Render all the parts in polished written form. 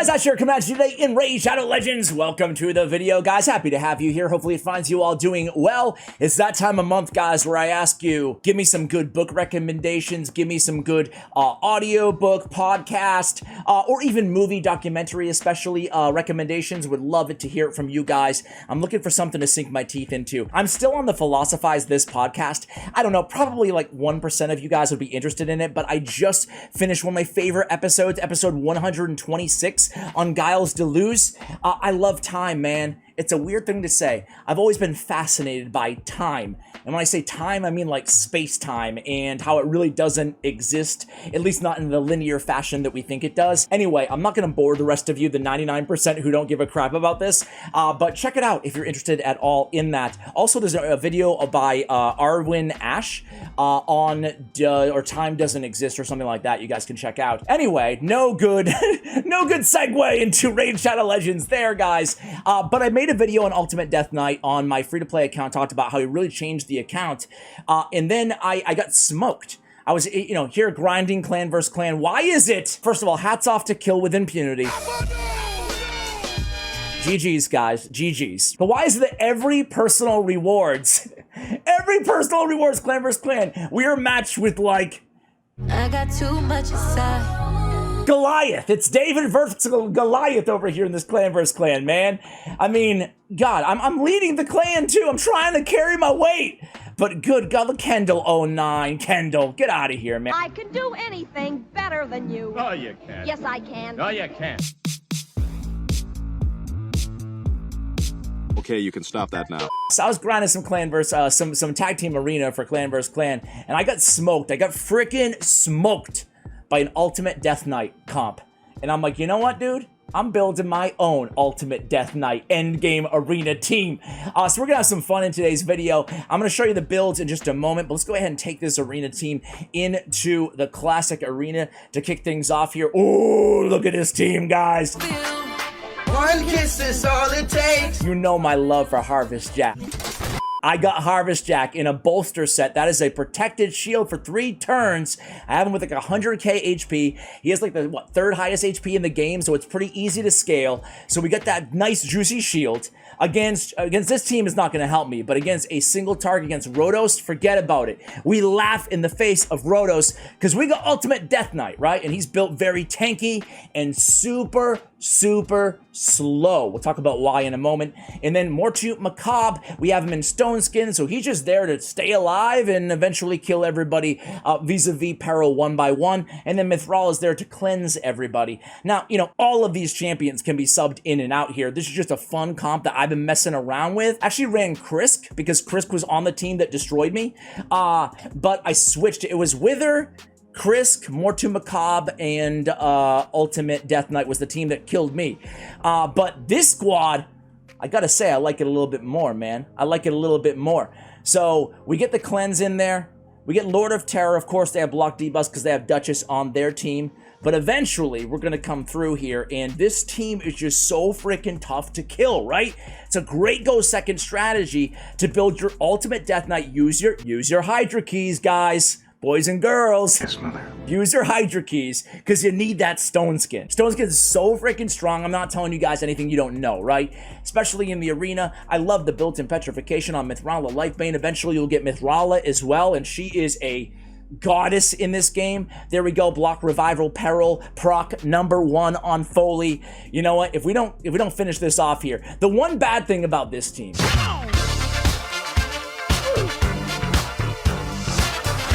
guys, Ash here coming at you today in Raid Shadow Legends. Welcome to the video, guys. Happy to have you here. Hopefully it finds you all doing well. It's that time of month, guys, where I ask you, give me some good book recommendations, give me some good audio book, podcast, or even movie, documentary, especially recommendations. Would love it to hear it from you guys. I'm looking for something to sink my teeth into. I'm still on the Philosophize This podcast. I don't know, probably like 1% of you guys would be interested in it, but I just finished one of my favorite episodes, episode 126 on Giles Deleuze. I love time, man. It's a weird thing to say. I've always been fascinated by time. And when I say time, I mean like space-time and how it really doesn't exist, at least not in the linear fashion that we think it does. Anyway, I'm not going to bore the rest of you, the 99% who don't give a crap about this, but check it out if you're interested at all in that. Also, there's a video by Arwin Ash on or Time Doesn't Exist or something like that you guys can check out. Anyway, no good segue into Raid Shadow Legends there, guys. But I made a video on Ultimate Death Knight on my free-to-play account, talked about how he really changed the account, and then I got smoked. I was, here grinding clan versus clan. Why is it? First of all, hats off to Kill with Impunity. GG's, guys, GG's. But why is it that every personal rewards, clan versus clan, we are matched with, like, I got too much inside. Goliath. It's David versus Goliath over here in this clan versus clan, man. I mean, God, I'm leading the clan too. I'm trying to carry my weight. But good God, look, Kendall09. Kendall, get out of here, man. I can do anything better than you. Oh, you can. Yes, I can. No, you can't. Okay, you can stop that now. So I was grinding some clan versus some tag team arena for clan versus clan, and I got smoked. I got freaking smoked by an Ultimate Death Knight comp. And I'm like, you know what, dude? I'm building my own Ultimate Death Knight endgame arena team. So we're gonna have some fun in today's video. I'm gonna show you the builds in just a moment, but let's go ahead and take this arena team into the classic arena to kick things off here. Oh, look at this team, guys. One kiss is all it takes. You know my love for Harvest Jack. I got Harvest Jack in a Bolster set. That is a protected shield for 3 turns. I have him with like 100k HP. He has like the, third highest HP in the game, so it's pretty easy to scale. So we got that nice juicy shield. Against this team is not going to help me, but against a single target against Rotos, forget about it. We laugh in the face of Rotos because we got Ultimate Death Knight, right? And he's built very tanky and super slow. We'll talk about why in a moment. And then Mortu Macabre, we have him in Stone Skin, so he's just there to stay alive and eventually kill everybody vis-a-vis Peril 1 by 1. And then Mithral is there to cleanse everybody. Now, all of these champions can be subbed in and out here. This is just a fun comp that I've been messing around with. Actually ran Krisk because Krisk was on the team that destroyed me. But I switched. It was Wither, Krisk, Mortu Macabre, and Ultimate Death Knight was the team that killed me. But this squad, I gotta say, I like it a little bit more, man. I like it a little bit more. So we get the cleanse in there. We get Lord of Terror. Of course, they have block debuffs because they have Duchess on their team. But eventually, we're going to come through here, and this team is just so freaking tough to kill, right? It's a great go-second strategy to build your Ultimate Death Knight. Use your Hydra keys, guys. Boys and girls, yes, mother. Use your Hydra keys, because you need that Stone Skin. Stone Skin is so freaking strong, I'm not telling you guys anything you don't know, right? Especially in the arena. I love the built-in petrification on Mithrala Lifebane. Eventually, you'll get Mithrala as well, and she is a goddess in this game. There we go. Block Revival Peril proc #1 on Foley. You know what? If we don't finish this off here, the one bad thing about this team,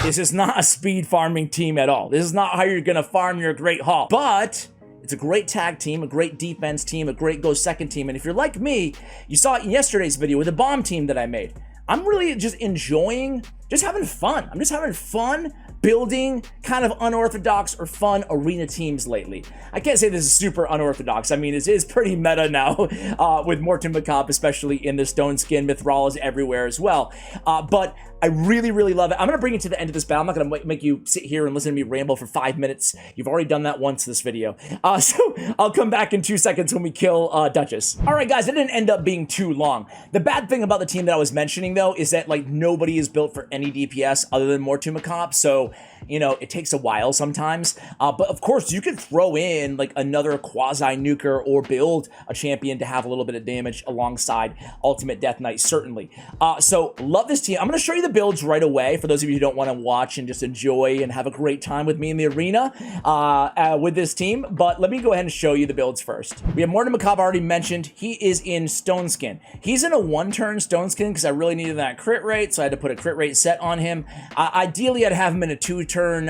this is not a speed farming team at all. This is not how you're gonna farm your Great Hall. But it's a great tag team, a great defense team, a great go second team. And if you're like me, you saw it in yesterday's video with the bomb team that I made. I'm really just enjoying, just having fun. I'm just having fun building kind of unorthodox or fun arena teams lately. I can't say this is super unorthodox. I mean, it is pretty meta now with Mortu Macabre, especially in the Stone Skin. Mithral is everywhere as well. But I really, really love it. I'm going to bring it to the end of this battle. I'm not going to make you sit here and listen to me ramble for 5 minutes. You've already done that once this video. So I'll come back in 2 seconds when we kill Duchess. All right, guys, it didn't end up being too long. The bad thing about the team that I was mentioning, though, is that, like, nobody is built for any DPS other than Mortumakop. So, you know, it takes a while sometimes. But, of course, you could throw in, like, another quasi-nuker or build a champion to have a little bit of damage alongside Ultimate Death Knight, certainly. So, love this team. I'm going to show you the builds right away for those of you who don't want to watch and just enjoy and have a great time with me in the arena with this team. But let me go ahead and show you the builds first. We have Mortumakop already mentioned. He is in Stone Skin. He's in a 1-turn Stone Skin because I really needed that crit rate, so I had to put a crit rate set on him. Ideally, I'd have him in a 2-turn,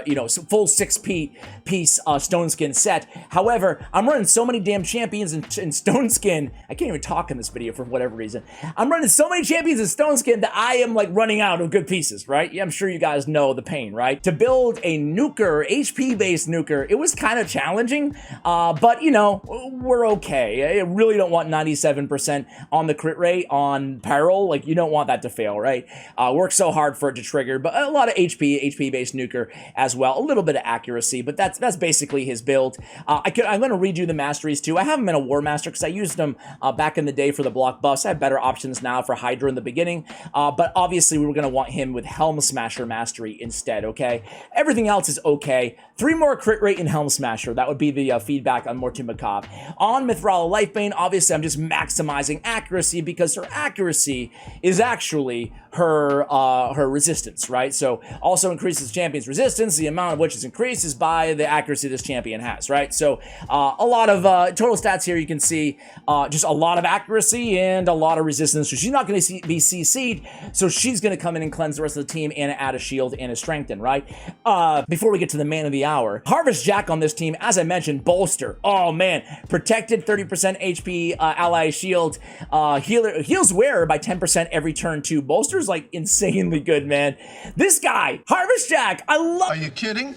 you know, full 6-piece Stone Skin set. However, I'm running so many damn champions in Stone Skin. I can't even talk in this video for whatever reason. I'm running so many champions in Stone Skin that I am like running out of good pieces, right? Yeah, I'm sure you guys know the pain, right? To build a nuker, HP-based nuker, it was kind of challenging, but you know, we're okay. I really don't want 97% on the crit rate on Peril. Like, you don't want that to fail, right? Worked so hard for it to trigger, but a lot of HP-based nuker as well. A little bit of accuracy, but that's basically his build. I'm going to redo the masteries too. I have him in a War Master because I used them back in the day for the block buffs. I have better options now for Hydra in the beginning, but obviously we were going to want him with Helm Smasher mastery instead, okay? Everything else is okay. 3 more crit rate in Helm Smasher. That would be the feedback on Mortumakop. On Mithrala Lifebane, obviously I'm just maximizing accuracy because her accuracy is actually her resistance, right? So also increases champion's resistance, the amount of which is increased is by the accuracy this champion has, right? So a lot of total stats here, you can see just a lot of accuracy and a lot of resistance. So she's not going to be CC'd, so she's going to come in and cleanse the rest of the team and add a shield and a strengthen, right? Before we get to the man of the hour, Harvest Jack on this team, as I mentioned, Bolster. Oh man, protected 30% HP ally shield, heals wearer by 10% every turn too. Bolster's like insanely good, man. This guy, Harvest Jack, I love. Are you kidding?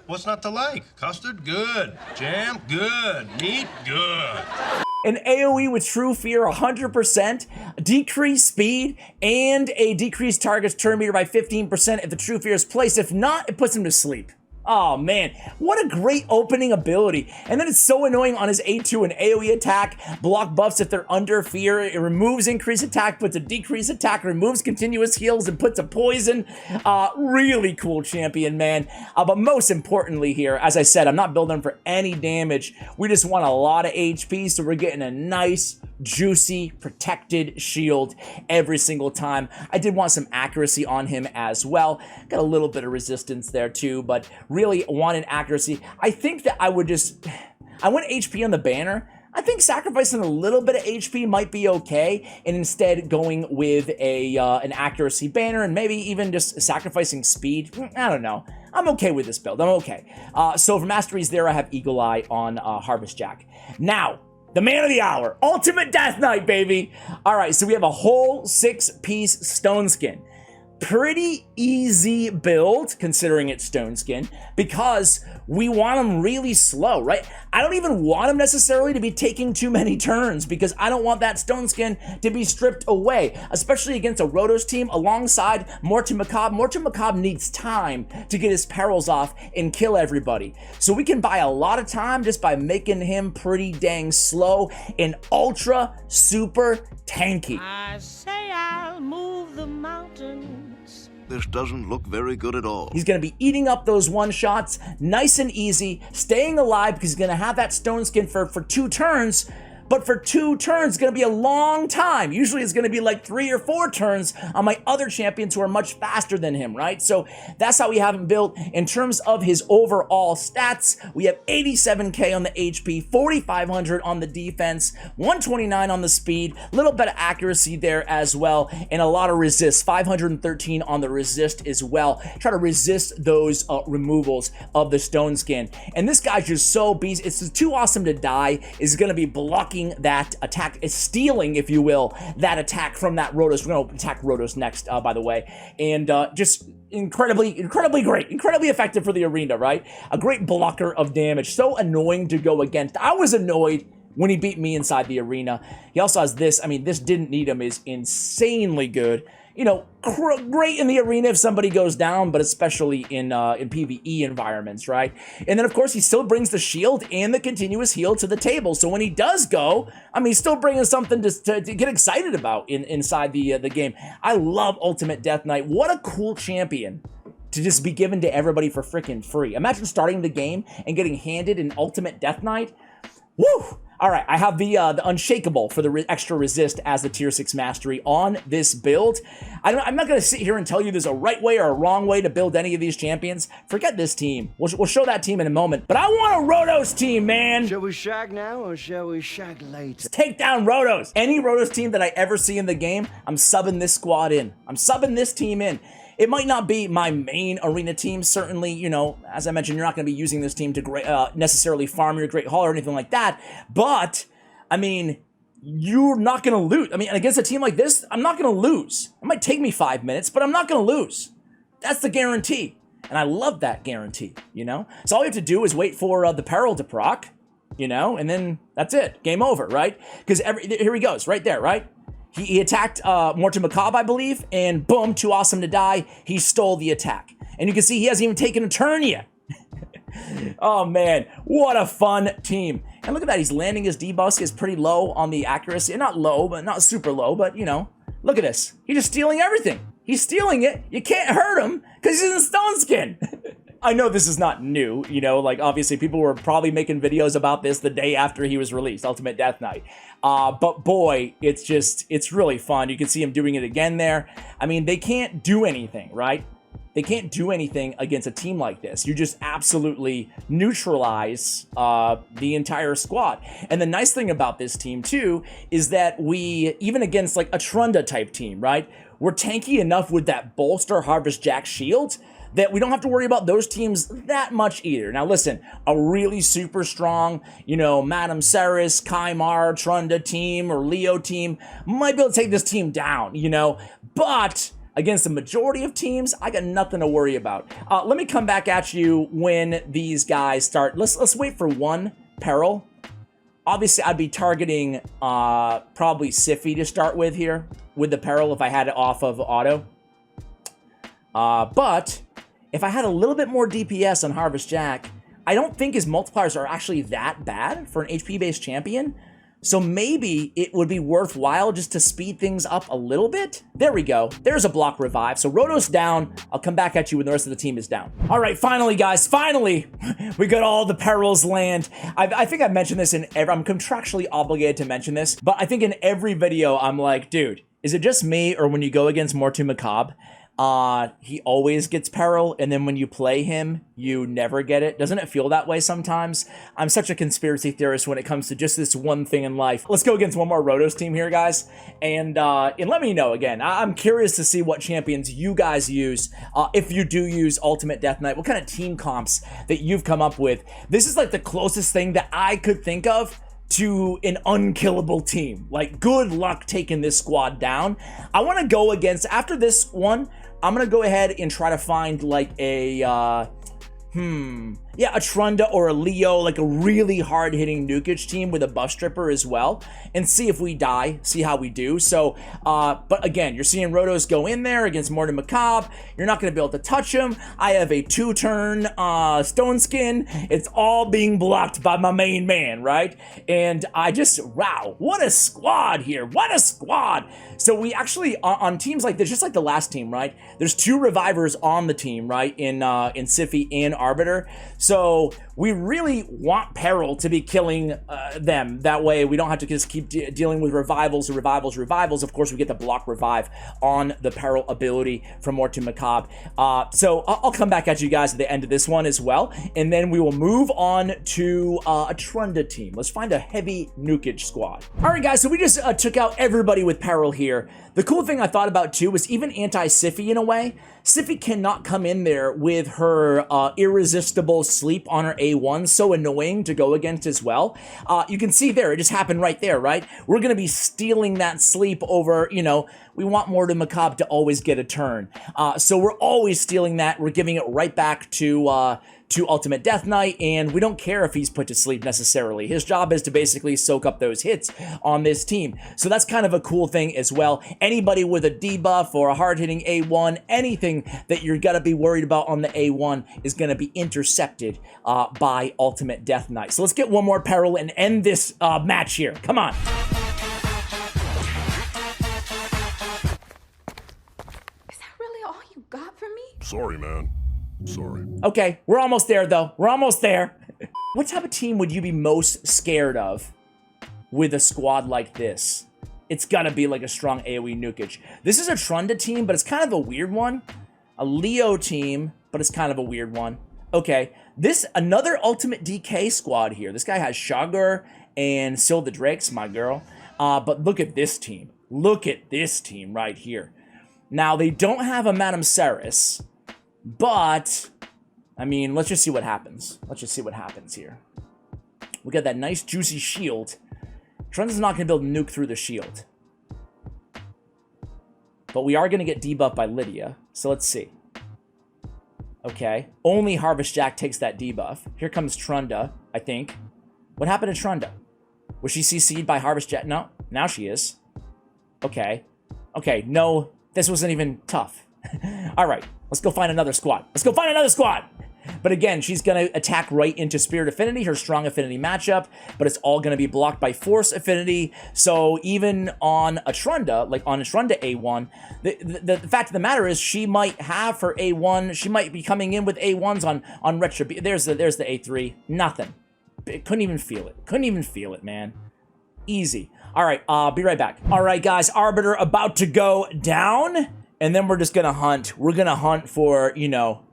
What's not to like? Custard? Good. Jam? Good. Meat? Good. An AoE with True Fear 100%, decreased speed, and a decreased target's turn meter by 15% if the True Fear is placed. If not, it puts him to sleep. Oh man, what a great opening ability. And then it's so annoying on his A2 and AoE attack, block buffs if they're under fear, it removes increased attack, puts a decreased attack, removes continuous heals, and puts a poison. Really cool champion, man. But most importantly here, as I said, I'm not building for any damage. We just want a lot of HP, so we're getting a nice, juicy, protected shield every single time. I did want some accuracy on him as well. Got a little bit of resistance there too, but really wanted accuracy. I think that I went HP on the banner. I think sacrificing a little bit of HP might be okay, and instead going with an accuracy banner and maybe even just sacrificing speed. I don't know. I'm okay with this build. I'm okay. So for masteries there, I have Eagle Eye on Harvest Jack. Now, the man of the hour, Ultimate Death Knight, baby. All right, so we have a whole 6-piece Stone Skin. Pretty easy build, considering it's Stone Skin, because we want him really slow, right? I don't even want him necessarily to be taking too many turns, because I don't want that Stone Skin to be stripped away, especially against a Rotos team alongside Mortumakop. Mortumakop needs time to get his perils off and kill everybody. So we can buy a lot of time just by making him pretty dang slow and ultra super tanky. I say I'll move the mountains. This doesn't look very good at all. He's going to be eating up those one-shots nice and easy, staying alive because he's going to have that Stone Skin for 2 turns. But for 2 turns, it's going to be a long time. Usually it's going to be like 3 or 4 turns on my other champions who are much faster than him, right? So that's how we have him built. In terms of his overall stats, we have 87k on the HP, 4,500 on the defense, 129 on the speed, a little bit of accuracy there as well, and a lot of resist, 513 on the resist as well. Try to resist those removals of the Stone Skin. And this guy's just so beast. It's too awesome to die. Is going to be blocking that attack, is stealing, if you will, that attack from that Rotos. We're going to attack Rotos next, by the way. And just incredibly great, incredibly effective for the arena, right? A great blocker of damage. So annoying to go against. I was annoyed when he beat me inside the arena. He also has this. I mean, this didn't need him is insanely good. you know, great in the arena if somebody goes down, but especially in PvE environments, right? And then, of course, he still brings the shield and the continuous heal to the table. So when he does go, I mean, he's still bringing something to get excited about inside the game. I love Ultimate Death Knight. What a cool champion to just be given to everybody for freaking free. Imagine starting the game and getting handed an Ultimate Death Knight. Woo! All right, I have the Unshakable for the extra resist as the tier 6 mastery on this build. I'm not going to sit here and tell you there's a right way or a wrong way to build any of these champions. Forget this team. We'll show that team in a moment. But I want a Rotos team, man. Shall we shag now or shall we shag later? Let's take down Rotos. Any Rotos team that I ever see in the game, I'm subbing this squad in. I'm subbing this team in. It might not be my main arena team. Certainly, you know, as I mentioned, you're not going to be using this team to necessarily farm your Great Hall or anything like that. But, I mean, you're not going to lose. I mean, against a team like this, I'm not going to lose. It might take me 5 minutes, but I'm not going to lose. That's the guarantee. And I love that guarantee, you know? So all you have to do is wait for the peril to proc, you know, and then that's it. Game over, right? Because here he goes, right there, right? He attacked Morton Macabre, I believe, and boom, too awesome to die. He stole the attack. And you can see he hasn't even taken a turn yet. Oh, man, what a fun team. And look at that, he's landing his debuff. He's pretty low on the accuracy. Not low, but not super low, but, you know, look at this. He's just stealing everything. He's stealing it. You can't hurt him because he's in stone skin. I know this is not new, you know, like obviously people were probably making videos about this the day after he was released, Ultimate Death Knight. But boy, it's really fun. You can see him doing it again there. I mean, they can't do anything, right? They can't do anything against a team like this. You just absolutely neutralize the entire squad. And the nice thing about this team too is that we, even against like a Trunda type team, right? We're tanky enough with that Bolster Harvest Jack shield that we don't have to worry about those teams that much either. Now listen, a really super strong, you know, Madame Ceres, Kaimar, Trunda team, or Leo team might be able to take this team down, you know, but against the majority of teams, I got nothing to worry about. Let me come back at you when these guys start. Let's wait for one peril. Obviously, I'd be targeting probably Siffy to start with here, with the peril if I had it off of auto. But if I had a little bit more DPS on Harvest Jack, I don't think his multipliers are actually that bad for an HP-based champion. So maybe it would be worthwhile just to speed things up a little bit. There we go. There's a block revive. So Rotos down. I'll come back at you when the rest of the team is down. All right, finally, guys, finally, we got all the perils land. I think I've mentioned this in every, I'm contractually obligated to mention this, but I think in every video, I'm like, dude, is it just me or when you go against Mortu Macabre, he always gets peril, and then when you play him, you never get it? Doesn't it feel that way sometimes? I'm such a conspiracy theorist when it comes to just this one thing in life. Let's go against one more Rotos team here, guys, and let me know again. I'm curious to see what champions you guys use, if you do use Ultimate Death Knight, what kind of team comps that you've come up with. This is like the closest thing that I could think of to an unkillable team. Like, good luck taking this squad down. I want to go against, after this one, I'm going to go ahead and try to find like a, a Trunda or a Leo, like a really hard-hitting nukage team with a buff stripper as well, and see if we die, see how we do. So, but again, you're seeing Rotos go in there against Morton Macabre. You're not going to be able to touch him. I have a 2-turn stone skin. It's all being blocked by my main man, right? And I just, wow, what a squad here. What a squad. So we actually, on teams like this, just like the last team, right? There's 2 revivers on the team, right? In Siffy and Arbiter. So we really want Peril to be killing them. That way we don't have to just keep dealing with revivals. Of course, we get the block revive on the Peril ability from Morton Macabre. So I'll come back at you guys at the end of this one as well. And then we will move on to a Trunda team. Let's find a heavy nukage squad. All right, guys, so we just took out everybody with Peril here. The cool thing I thought about too was even anti-Siffy in a way. Siffy cannot come in there with her irresistible sleep on her A1, so annoying to go against as well. You can see there, it just happened right there, right? We're going to be stealing that sleep over, you know, we want Morton Macabre to always get a turn. So we're always stealing that. We're giving it right back to to Ultimate Death Knight, and we don't care if he's put to sleep necessarily. His job is to basically soak up those hits on this team. So that's kind of a cool thing as well. Anybody with a debuff or a hard-hitting A1, anything that you're gonna be worried about on the A1 is gonna be intercepted by Ultimate Death Knight. So let's get one more peril and end this match here. Come on. Got for me? Sorry, man. Sorry. Okay, we're almost there, though. We're almost there. What type of team would you be most scared of with a squad like this? It's gotta be like a strong AoE nukage. This is a Trunda team, but it's kind of a weird one. A Leo team, but it's kind of a weird one. Okay, another Ultimate DK squad here. This guy has Shagur and Scyl the Drakes, my girl. But look at this team. Look at this team right here. Now, they don't have a Madame Ceres, but, I mean, let's just see what happens. Let's just see what happens here. We got that nice, juicy shield. Trunda's not going to be able to nuke through the shield. But we are going to get debuffed by Lydia, so let's see. Okay, only Harvest Jack takes that debuff. Here comes Trunda, I think. What happened to Trunda? Was she CC'd by Harvest Jack? No, now she is. Okay. Okay, no... This wasn't even tough. All right, let's go find another squad. Let's go find another squad. But again, she's going to attack right into Spirit Affinity, her strong affinity matchup, but it's all going to be blocked by Force Affinity. So even on a Trunda, like on a Trunda A1, the fact of the matter is she might have her A1. She might be coming in with A1s on Retribution. There's the A3. Nothing. Couldn't even feel it. Couldn't even feel it, man. Easy. All right, be right back. All right, guys, Arbiter about to go down, and then we're just gonna hunt. We're gonna hunt for, you know,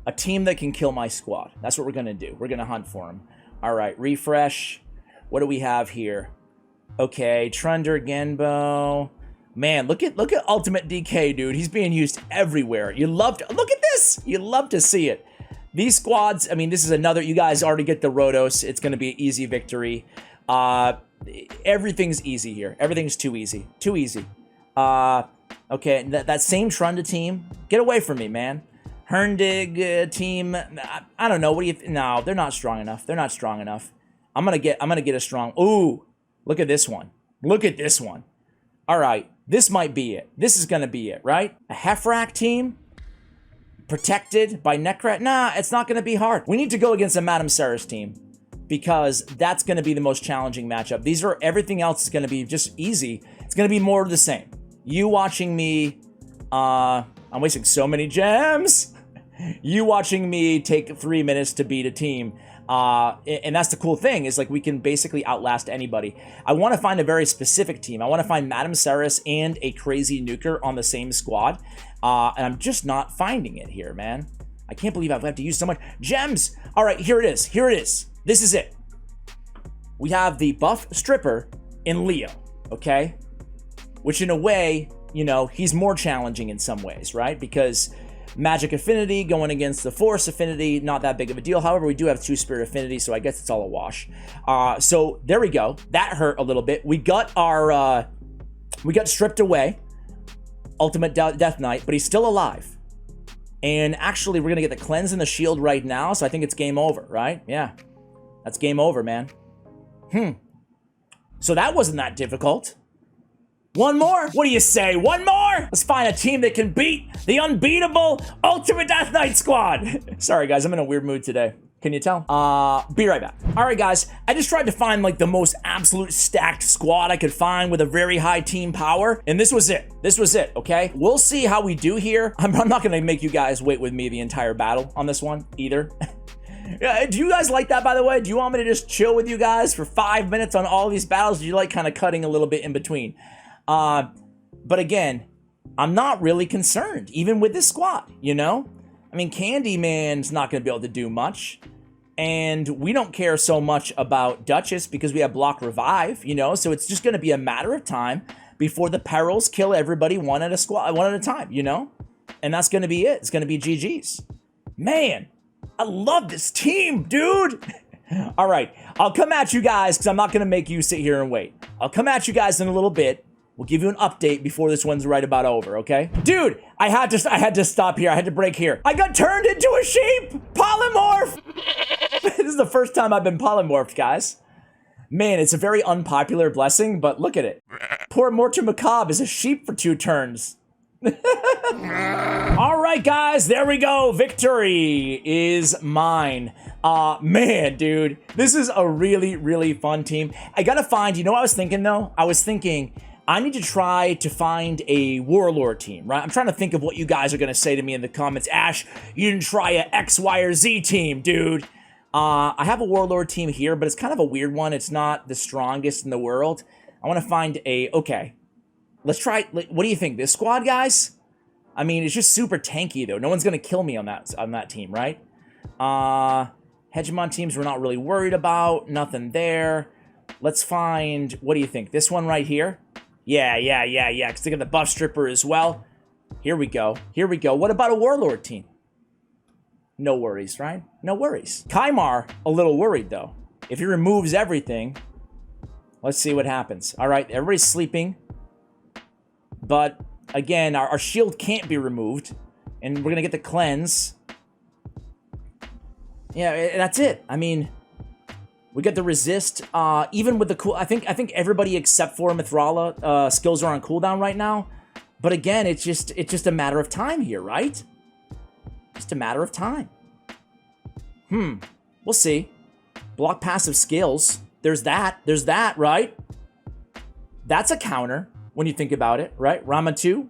a team that can kill my squad. That's what we're gonna do. We're gonna hunt for them. All right, refresh. What do we have here? Okay, Trunder, Genbo. Man, look at Ultimate DK, dude. He's being used everywhere. You love to look at this. You love to see it. These squads. I mean, this is another. You guys already get the Rhodos. It's gonna be an easy victory. Everything's easy here. Everything's too easy. Too easy. Okay, that same Trunda team, get away from me, man. Herndig team, I don't know. What do you? No, they're not strong enough. They're not strong enough. I'm gonna get a strong. Ooh, look at this one. Look at this one. All right, this might be it. This is gonna be it, right? A Hefrak team, protected by Necrat. Nah, it's not gonna be hard. We need to go against a Madame Ceres team, because that's going to be the most challenging matchup. Everything else is going to be just easy. It's going to be more of the same. You watching me, I'm wasting so many gems. You watching me take 3 minutes to beat a team. And that's the cool thing, is like we can basically outlast anybody. I want to find a very specific team. I want to find Madame Ceres and a crazy nuker on the same squad. And I'm just not finding it here, man. I can't believe I've had to use so much gems. All right, here it is. Here it is. This is it. We have the buff stripper in Leo, okay? Which in a way, you know, he's more challenging in some ways, right? Because magic affinity going against the force affinity, not that big of a deal. However, we do have 2 spirit affinity, so I guess it's all a wash. So there we go. That hurt a little bit. We got our, we got stripped away. Ultimate Death Knight, but he's still alive. And actually, we're going to get the cleanse and the shield right now, so I think it's game over, right? Yeah. That's game over, man. So that wasn't that difficult. One more? What do you say? One more? Let's find a team that can beat the unbeatable Ultimate Death Knight squad. Sorry, guys. I'm in a weird mood today. Can you tell? Be right back. All right, guys. I just tried to find, like, the most absolute stacked squad I could find with a very high team power, and this was it. This was it, okay? We'll see how we do here. I'm not going to make you guys wait with me the entire battle on this one, either. Do you guys like that, by the way? Do you want me to just chill with you guys for 5 minutes on all these battles? Do you like kind of cutting a little bit in between? But again, I'm not really concerned, even with this squad, you know? I mean, Candyman's not going to be able to do much. And we don't care so much about Duchess because we have block revive, you know? So it's just going to be a matter of time before the perils kill everybody one at a time, you know? And that's going to be it. It's going to be GG's. Man, I love this team, dude. All right, I'll come at you guys because I'm not going to make you sit here and wait. I'll come at you guys in a little bit, We'll give you an update before this one's right about over, okay? Dude, I had to stop here. I had to break here. I got turned into a sheep! Polymorph! This is the first time I've been polymorphed, guys. Man, it's a very unpopular blessing, but look at it. Poor Mortar Macabre is a sheep for 2 turns. All right, guys, there we go. Victory is mine. Man, dude, this is a really, really fun team. I gotta find, you know what I was thinking, though? I was thinking I need to try to find a Warlord team, right? I'm trying to think of what you guys are gonna say to me in the comments. Ash, you didn't try a X, Y, or Z team, dude. I have a Warlord team here, but it's kind of a weird one. It's not the strongest in the world. I want to find a... Okay. Let's try... What do you think? This squad, guys? I mean, it's just super tanky, though. No one's going to kill me on that team, right? Hegemon teams we're not really worried about. Nothing there. Let's find... What do you think? This one right here? Yeah. Because they got the buff stripper as well. Here we go. Here we go. What about a Warlord team? No worries, right? No worries. Kaimar, a little worried, though. If he removes everything, let's see what happens. All right, everybody's sleeping. But, again, our shield can't be removed. And we're going to get the cleanse. Yeah, that's it. I mean, we get the resist. Even with the cool... I think everybody except for Mithrala skills are on cooldown right now. But, again, it's just a matter of time here, right? Just a matter of time. We'll see. Block passive skills. There's that, right? That's a counter when you think about it, right? Rama 2.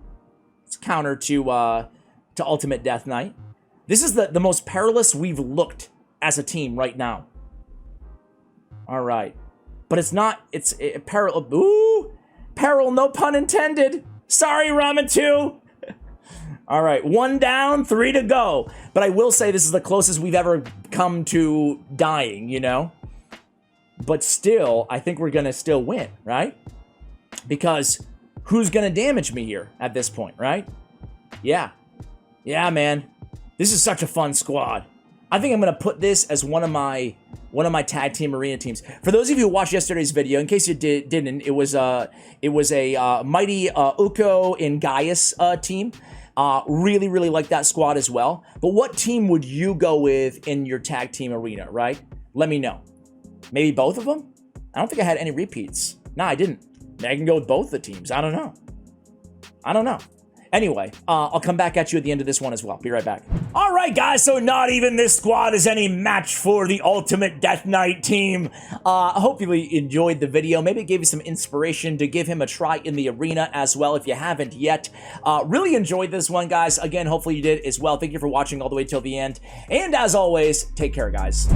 It's a counter to Ultimate Death Knight. This is the most perilous we've looked as a team right now. All right. But it's not, it's peril. Ooh! Peril, no pun intended. Sorry, Rama 2. All right, 1 down, 3 to go. But I will say this is the closest we've ever come to dying, you know? But still, I think we're going to still win, right? Because who's going to damage me here at this point, right? Yeah. Yeah, man. This is such a fun squad. I think I'm going to put this as one of my tag team arena teams. For those of you who watched yesterday's video, in case you didn't, it was a mighty Uko and Gaius team. Really, really like that squad as well. But what team would you go with in your tag team arena, right? Let me know. Maybe both of them? I don't think I had any repeats. No, I didn't. Maybe I can go with both the teams. I don't know. Anyway, I'll come back at you at the end of this one as well. Be right back. All right, guys, so not even this squad is any match for the Ultimate Death Knight team. Hopefully you enjoyed the video. Maybe it gave you some inspiration to give him a try in the arena as well if you haven't yet. Really enjoyed this one, guys. Again, hopefully you did as well. Thank you for watching all the way till the end. And as always, take care, guys.